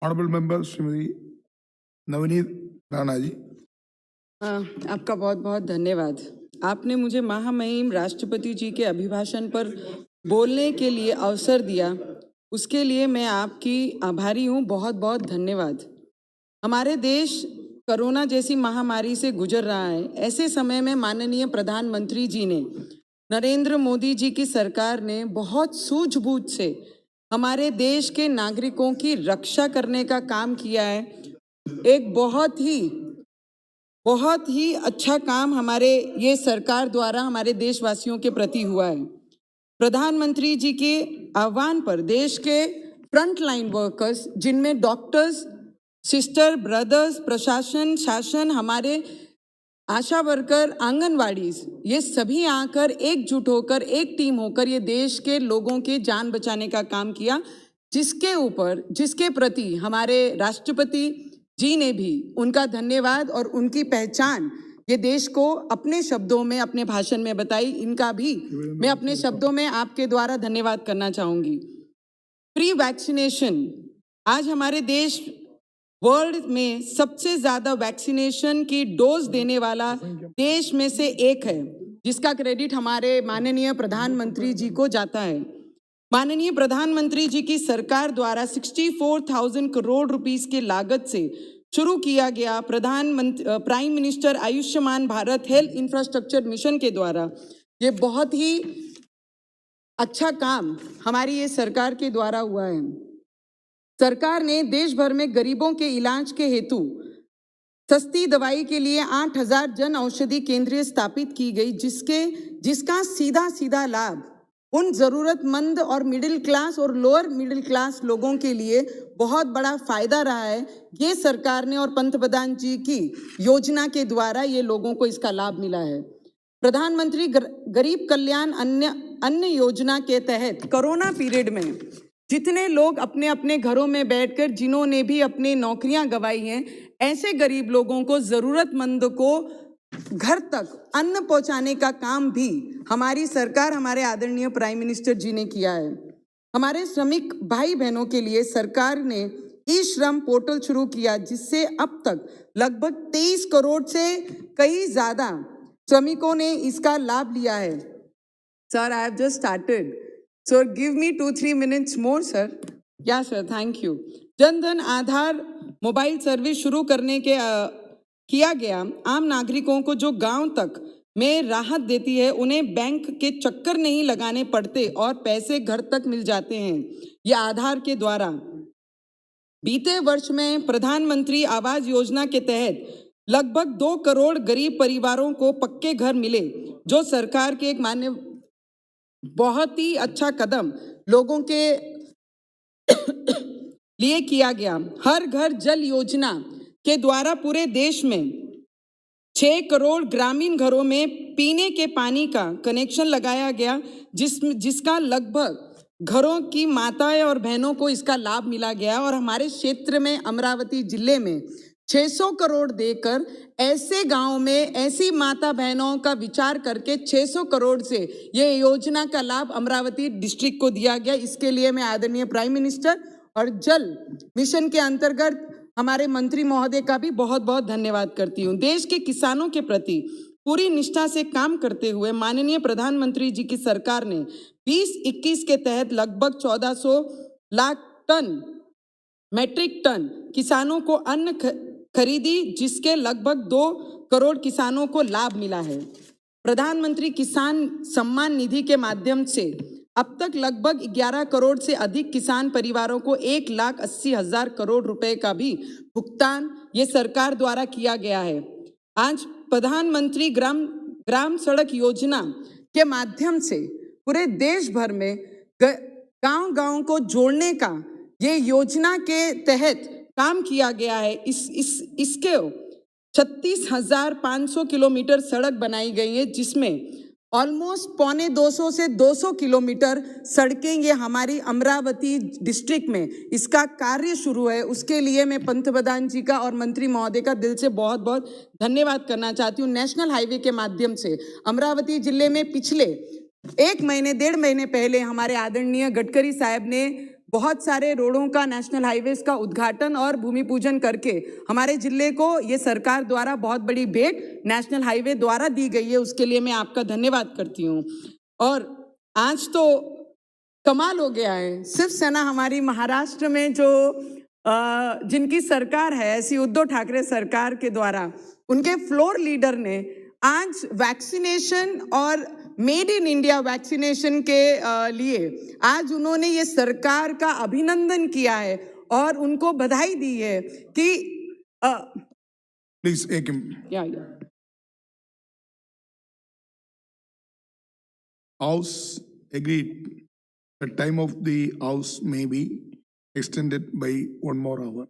Honourable member Shrimati Navneet Rana ji. आपका बहुत बहुत धन्यवाद। आपने मुझे महामहिम राष्ट्रपति जी के अभिभाषण पर बोलने के लिए अवसर दिया, उसके लिए मैं आपकी आभारी हूँ। बहुत बहुत धन्यवाद। हमारे देश कोरोना जैसी महामारी से गुजर रहा है। ऐसे समय में माननीय प्रधानमंत्री जी ने, नरेंद्र मोदी जी की सरकार ने बहुत सूझबूझ से हमारे देश के नागरिकों की रक्षा करने का काम किया है। एक बहुत ही अच्छा काम हमारे ये सरकार द्वारा हमारे देशवासियों के प्रति हुआ है। प्रधानमंत्री जी के आह्वान पर देश के फ्रंट लाइन वर्कर्स, जिनमें डॉक्टर्स, सिस्टर, ब्रदर्स, प्रशासन, शासन, हमारे आशा वर्कर, आंगनवाड़ी, ये सभी आकर एकजुट होकर, एक टीम होकर ये देश के लोगों के जान बचाने का काम किया, जिसके प्रति हमारे राष्ट्रपति जी ने भी उनका धन्यवाद और उनकी पहचान ये देश को अपने शब्दों में अपने भाषण में बताई। इनका भी मैं अपने शब्दों में आपके द्वारा धन्यवाद करना चाहूंगी। फ्री वैक्सीनेशन, आज हमारे देश वर्ल्ड में सबसे ज्यादा वैक्सीनेशन की डोज देने वाला देश में से एक है, जिसका क्रेडिट हमारे माननीय प्रधानमंत्री जी को जाता है। माननीय प्रधानमंत्री जी की सरकार द्वारा 64,000 करोड़ रुपीस की लागत से शुरू किया गया prime minister Ayushman Bharat health infrastructure mission के द्वारा ये बहुत ही अच्छा काम हमारी ये सरकार के द्वारा हुआ है। सरकार ने देश भर में गरीबों के इलाज के हेतु सस्ती दवाई के लिए 8,000 जन औषधि केंद्र स्थापित की गई, जिसका सीधा लाभ उन जरूरतमंद और मिडिल क्लास और लोअर मिडिल क्लास लोगों के लिए बहुत बड़ा फायदा रहा है। ये सरकार ने और पंतप्रधान जी की योजना के द्वारा ये लोगों को इसका लाभ मिला है। प्रधानमंत्री गरीब कल्याण अन्न योजना के तहत कोरोना पीरियड में जितने लोग अपने अपने घरों में बैठकर, जिन्होंने भी अपनी नौकरियां गंवाई हैं, ऐसे गरीब लोगों को, जरूरतमंद को घर तक अन्न पहुंचाने का काम भी हमारी सरकार, हमारे आदरणीय प्राइम मिनिस्टर जी ने किया है। हमारे श्रमिक भाई बहनों के लिए सरकार ने ई श्रम पोर्टल शुरू किया, जिससे अब तक लगभग 23 करोड़ से कई ज्यादा श्रमिकों ने इसका लाभ लिया है। Sir, I have just started, so give me 2-3 minutes more sir. या sir, thank you. Jan Dhan Aadhaar mobile service शुरू करने के किया गया। आम नागरिकों को जो गांव तक में राहत देती है, उन्हें बैंक के चक्कर नहीं लगाने पड़ते और पैसे घर तक मिल जाते हैं ये आधार के द्वारा। बीते वर्ष में प्रधानमंत्री आवास योजना के तहत लगभग 2 करोड़ गरीब परिवारों को पक्के घर मिले, जो सरकार के एक बहुत ही अच्छा कदम लोगों के लिए किया गया। हर घर जल योजना के द्वारा पूरे देश में 6 करोड़ ग्रामीण घरों में पीने के पानी का कनेक्शन लगाया गया, जिसका लगभग घरों की माताएं और बहनों को इसका लाभ मिला गया। और हमारे क्षेत्र में, अमरावती जिले में 600 करोड़ देकर ऐसे गांव में ऐसी माता बहनों का विचार करके 600 करोड़ से ये योजना का लाभ अमरावती डिस्ट्रिक्ट को दिया गया। इसके लिए मैं आदरणीय प्राइम मिनिस्टर और जल मिशन के अंतर्गत हमारे मंत्री महोदय का भी बहुत बहुत धन्यवाद करती हूँ। देश के किसानों के प्रति पूरी निष्ठा से काम करते हुए माननीय प्रधानमंत्री जी की सरकार ने 2021 के तहत लगभग 1400 लाख मैट्रिक टन किसानों को अन्न खरीदी, जिसके लगभग 2 करोड़ किसानों को लाभ मिला है। प्रधानमंत्री किसान सम्मान निधि के माध्यम से अब तक लगभग 11 करोड़ से अधिक किसान परिवारों को 1,80,000 करोड़ रुपए का भी भुगतान ये सरकार द्वारा किया गया है। आज प्रधानमंत्री ग्राम सड़क योजना के माध्यम से पूरे देश भर में गांव को जोड़ने का ये योजना के तहत काम किया गया है। इसके 36,500 किलोमीटर सड़क बनाई गई है, जिसमें ऑलमोस्ट 250 से 200 किलोमीटर सड़कें ये हमारी अमरावती डिस्ट्रिक्ट में इसका कार्य शुरू है। उसके लिए मैं पंतप्रधान जी का और मंत्री महोदय का दिल से बहुत बहुत धन्यवाद करना चाहती हूँ। नेशनल हाईवे के माध्यम से अमरावती जिले में पिछले 1 महीने 1.5 महीने पहले हमारे आदरणीय गडकरी साहब ने बहुत सारे रोडों का, नेशनल हाईवेज का उद्घाटन और भूमि पूजन करके हमारे जिले को ये सरकार द्वारा बहुत बड़ी भेंट नेशनल हाईवे द्वारा दी गई है, उसके लिए मैं आपका धन्यवाद करती हूँ। और आज तो कमाल हो गया है, शिवसेना हमारी महाराष्ट्र में जो जिनकी सरकार है, ऐसी उद्धव ठाकरे सरकार के द्वारा उनके फ्लोर लीडर ने आज वैक्सीनेशन और मेड इन इंडिया वैक्सीनेशन के लिए आज उन्होंने ये सरकार का अभिनंदन किया है और उनको बधाई दी है कि Please take him. या House agreed. The time of the house may be extended by 1 more hour.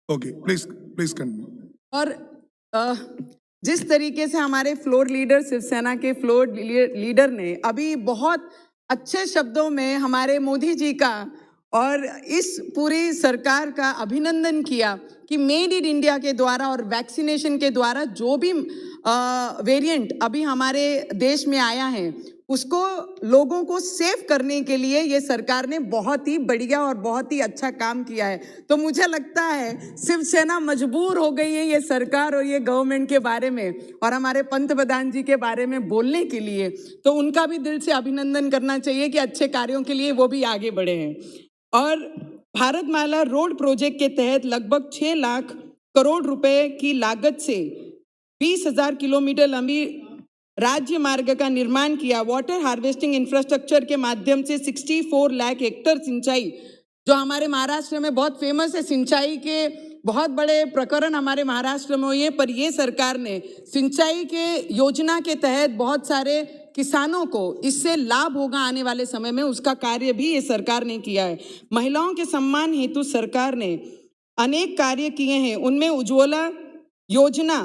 Okay, please continue. और जिस तरीके से हमारे फ्लोर लीडर, शिवसेना के फ्लोर लीडर ने अभी बहुत अच्छे शब्दों में हमारे मोदी जी का और इस पूरी सरकार का अभिनंदन किया कि मेड इन इंडिया के द्वारा और वैक्सीनेशन के द्वारा जो भी वेरिएंट अभी हमारे देश में आया है उसको लोगों को सेव करने के लिए ये सरकार ने बहुत ही बढ़िया और बहुत ही अच्छा काम किया है। तो मुझे लगता है शिवसेना मजबूर हो गई है ये सरकार और ये गवर्नमेंट के बारे में और हमारे पंतप्रधान जी के बारे में बोलने के लिए, तो उनका भी दिल से अभिनंदन करना चाहिए कि अच्छे कार्यों के लिए वो भी आगे बढ़े हैं। और भारतमाला रोड प्रोजेक्ट के तहत लगभग 6 लाख करोड़ रुपए की लागत से 20,000 किलोमीटर लंबी राज्य मार्ग का निर्माण किया। वाटर हार्वेस्टिंग इंफ्रास्ट्रक्चर के माध्यम से 64 लाख हेक्टेयर सिंचाई, जो हमारे महाराष्ट्र में बहुत फेमस है, सिंचाई के बहुत बड़े प्रकरण हमारे महाराष्ट्र में हुए, पर ये सरकार ने सिंचाई के योजना के तहत बहुत सारे किसानों को इससे लाभ होगा आने वाले समय में, उसका कार्य भी ये सरकार ने किया है। महिलाओं के सम्मान हेतु सरकार ने अनेक कार्य किए हैं, उनमें उज्ज्वला योजना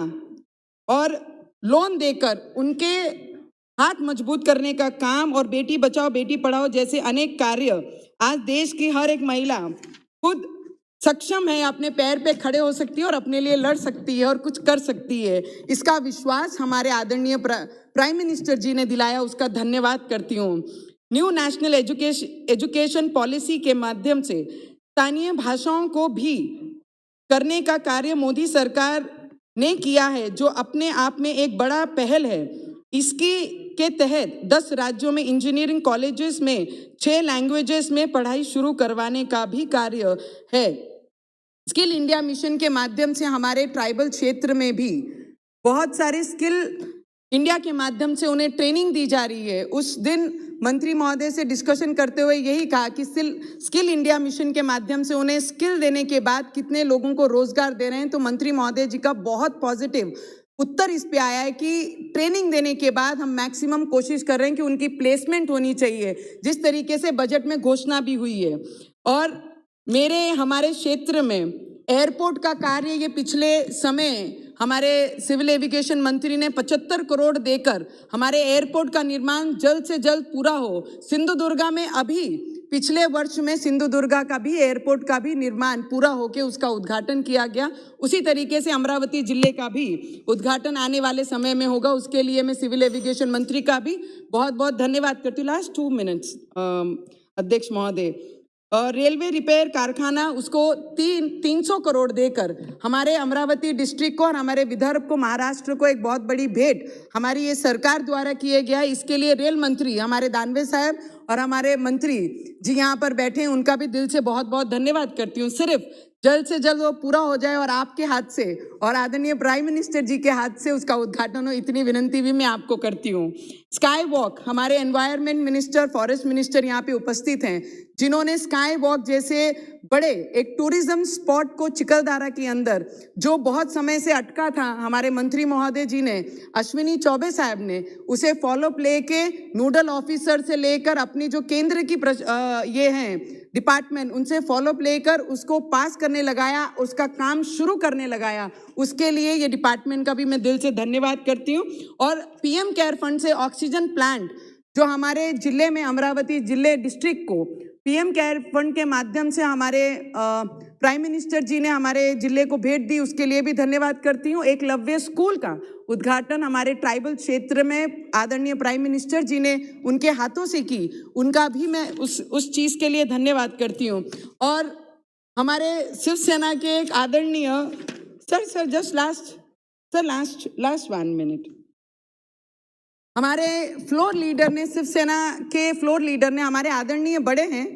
और लोन देकर उनके हाथ मजबूत करने का काम और बेटी बचाओ बेटी पढ़ाओ जैसे अनेक कार्य। आज देश की हर एक महिला खुद सक्षम है, अपने पैर पे खड़े हो सकती है और अपने लिए लड़ सकती है और कुछ कर सकती है। इसका विश्वास हमारे आदरणीय प्राइम मिनिस्टर जी ने दिलाया, उसका धन्यवाद करती हूँ। न्यू नेशनल एजुकेशन पॉलिसी के माध्यम से स्थानीय भाषाओं को भी करने का कार्य मोदी सरकार ने किया है, जो अपने आप में एक बड़ा पहल है। इसकी के तहत 10 राज्यों में इंजीनियरिंग कॉलेजेस में 6 लैंग्वेजेस में पढ़ाई शुरू करवाने का भी कार्य है। स्किल इंडिया मिशन के माध्यम से हमारे ट्राइबल क्षेत्र में भी बहुत सारे स्किल इंडिया के माध्यम से उन्हें ट्रेनिंग दी जा रही है। उस दिन मंत्री महोदय से डिस्कशन करते हुए यही कहा कि स्किल इंडिया मिशन के माध्यम से उन्हें स्किल देने के बाद कितने लोगों को रोजगार दे रहे हैं, तो मंत्री महोदय जी का बहुत पॉजिटिव उत्तर इस पे आया है कि ट्रेनिंग देने के बाद हम मैक्सिमम कोशिश कर रहे हैं कि उनकी प्लेसमेंट होनी चाहिए, जिस तरीके से बजट में घोषणा भी हुई है। और हमारे क्षेत्र में एयरपोर्ट का कार्य ये पिछले समय हमारे सिविल एविएशन मंत्री ने 75 करोड़ देकर हमारे एयरपोर्ट का निर्माण जल्द से जल्द पूरा हो। सिंधुदुर्गा में अभी पिछले वर्ष में सिंधुदुर्गा का भी एयरपोर्ट का भी निर्माण पूरा होकर उसका उद्घाटन किया गया। उसी तरीके से अमरावती जिले का भी उद्घाटन आने वाले समय में होगा, उसके लिए मैं सिविल एविएशन मंत्री का भी बहुत बहुत धन्यवाद करती हूँ। लास्ट 2 मिनट्स अध्यक्ष महोदय, रेलवे रिपेयर कारखाना उसको 300 करोड़ देकर हमारे अमरावती डिस्ट्रिक्ट को और हमारे विदर्भ को, महाराष्ट्र को एक बहुत बड़ी भेंट हमारी ये सरकार द्वारा किए गया है। इसके लिए रेल मंत्री हमारे दानवे साहब और हमारे मंत्री जी यहाँ पर बैठे हैं, उनका भी दिल से बहुत बहुत धन्यवाद करती हूँ। सिर्फ जल्द से जल्द वो पूरा हो जाए और आपके हाथ से और आदरणीय प्राइम मिनिस्टर जी के हाथ से उसका उद्घाटन हो, इतनी विनंती भी मैं आपको करती हूँ। स्काई वॉक, हमारे एनवायरनमेंट मिनिस्टर, फॉरेस्ट मिनिस्टर यहाँ पे उपस्थित हैं, जिन्होंने स्काई वॉक जैसे बड़े एक टूरिज्म स्पॉट को चिकलदारा के अंदर जो बहुत समय से अटका था, हमारे मंत्री महोदय जी ने, अश्विनी चौबे साहब ने उसे फॉलोअप लेके नोडल ऑफिसर से लेकर अपनी जो केंद्र की ये हैं डिपार्टमेंट, उनसे फॉलोअप लेकर उसको पास करने लगाया, उसका काम शुरू करने लगाया। उसके लिए ये डिपार्टमेंट का भी मैं दिल से धन्यवाद करती हूँ। और पीएम केयर फंड से ऑक्सीजन प्लांट जो हमारे जिले में, अमरावती जिले डिस्ट्रिक्ट को पीएम केयर फंड के माध्यम से हमारे प्राइम मिनिस्टर जी ने हमारे जिले को भेंट दी, उसके लिए भी धन्यवाद करती हूँ। एकलव्य स्कूल का उद्घाटन हमारे ट्राइबल क्षेत्र में आदरणीय प्राइम मिनिस्टर जी ने उनके हाथों से की, उनका भी मैं उस चीज के लिए धन्यवाद करती हूँ। और हमारे शिवसेना के एक आदरणीय सर जस्ट लास्ट 1 मिनट, हमारे फ्लोर लीडर ने, शिवसेना के फ्लोर लीडर ने, हमारे आदरणीय बड़े हैं,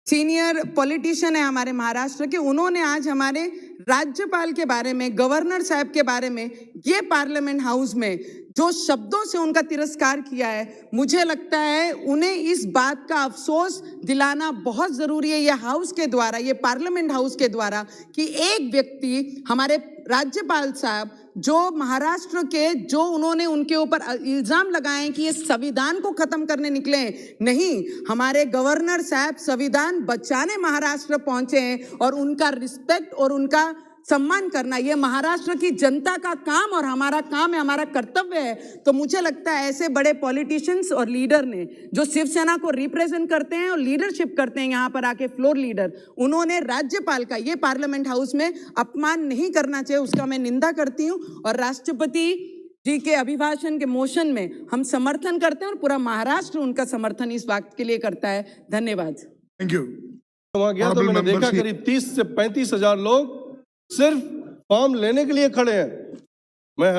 सीनियर पॉलिटिशियन है हमारे महाराष्ट्र के, उन्होंने आज हमारे राज्यपाल के बारे में, गवर्नर साहब के बारे में ये पार्लियामेंट हाउस में जो शब्दों से उनका तिरस्कार किया है, मुझे लगता है उन्हें इस बात का अफसोस दिलाना बहुत जरूरी है ये हाउस के द्वारा, ये पार्लियामेंट हाउस के द्वारा, कि एक व्यक्ति हमारे राज्यपाल साहब जो महाराष्ट्र के, जो उन्होंने उनके ऊपर इल्जाम लगाए कि ये संविधान को खत्म करने निकले हैं, नहीं, हमारे गवर्नर साहब संविधान बचाने महाराष्ट्र पहुंचे हैं और उनका रिस्पेक्ट और उनका सम्मान करना ये महाराष्ट्र की जनता का काम और हमारा काम है, हमारा कर्तव्य है। तो मुझे लगता है ऐसे बड़े पॉलिटिशियंस और लीडर ने जो शिवसेना को रिप्रेजेंट करते हैं और लीडरशिप करते हैं यहाँ पर आके, फ्लोर लीडर, उन्होंने राज्यपाल का ये पार्लियामेंट हाउस में अपमान नहीं करना चाहिए, उसका मैं निंदा करती हूँ। और राष्ट्रपति जी के अभिभाषण के मोशन में हम समर्थन करते हैं और पूरा महाराष्ट्र उनका समर्थन इस बात के लिए करता है। धन्यवाद। Thank you. वहां गया तो मैंने देखा करीब 30 से 35 हजार लोग सिर्फ फॉर्म लेने के लिए खड़े हैं। मैं